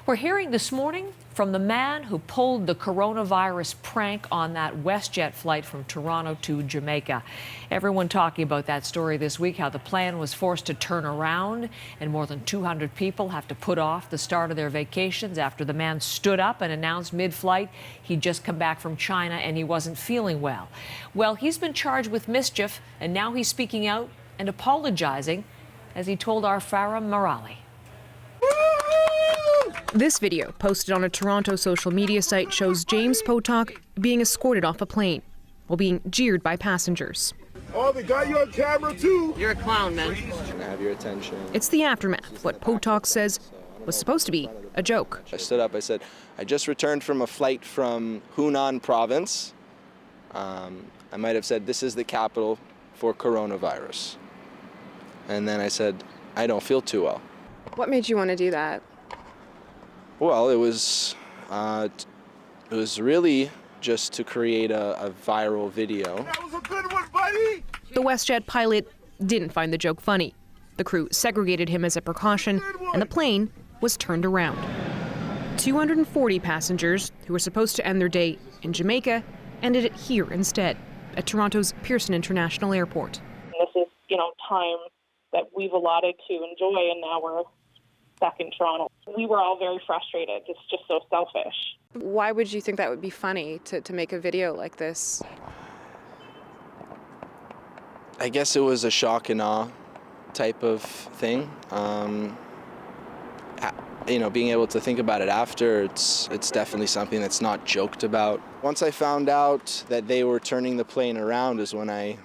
We're hearing this morning from the man who pulled the coronavirus prank on that WestJet flight from Toronto to Jamaica. Everyone talking about that story this week, how the plane was forced to turn around and more than 200 people have to put off the start of their vacations after the man stood up and announced mid-flight he'd just come back from China and he wasn't feeling well. Well, he's been charged with mischief and now he's speaking out and apologizing, as he told our Farah Morali. This video, posted on a Toronto social media site, shows James Potok being escorted off a plane while being jeered by passengers. Oh, they got you on camera too. You're a clown, man. Can I have your attention? It's the aftermath, what Potok says was supposed to be a joke. I stood up, I said, I just returned from a flight from Hunan province. I might have said, this is the capital for coronavirus. And then I said, I don't feel too well. What made you want to do that? Well, it was really just to create a viral video. That was a good one, buddy. The WestJet pilot didn't find the joke funny. The crew segregated him as a precaution, and the plane was turned around. 240 passengers who were supposed to end their day in Jamaica ended it here instead, at Toronto's Pearson International Airport. This is, time that we've allotted to enjoy, and now we're back in Toronto. We were all very frustrated. It's just so selfish. Why would you think that would be funny to make a video like this? I guess it was a shock and awe type of thing. Being able to think about it after, it's definitely something that's not joked about. Once I found out that they were turning the plane around is when I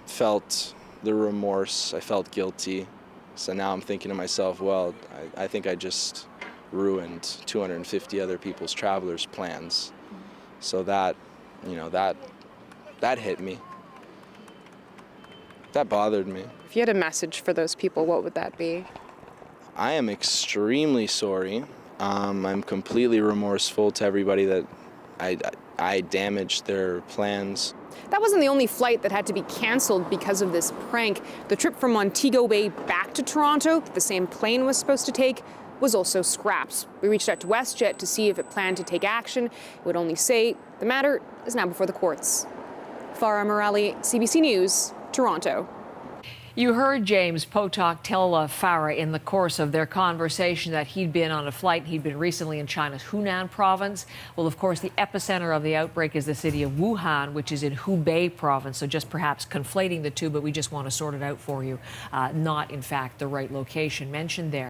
felt the remorse. I felt guilty. So now I'm thinking to myself, well, I think I just ruined 250 other people's travelers' plans. So that hit me. That bothered me. If you had a message for those people, what would that be? I am extremely sorry. I'm completely remorseful to everybody that I damaged their plans. That wasn't the only flight that had to be canceled because of this prank. The trip from Montego Bay back to Toronto that the same plane was supposed to take was also scrapped. We reached out to WestJet to see if it planned to take action. It would only say the matter is now before the courts. Farah Morali, CBC News, Toronto. You heard James Potok tell Farah in the course of their conversation that he'd been on a flight. He'd been recently in China's Hunan province. Well, of course, the epicenter of the outbreak is the city of Wuhan, which is in Hubei province. So just perhaps conflating the two, but we just want to sort it out for you. Not, in fact, the right location mentioned there.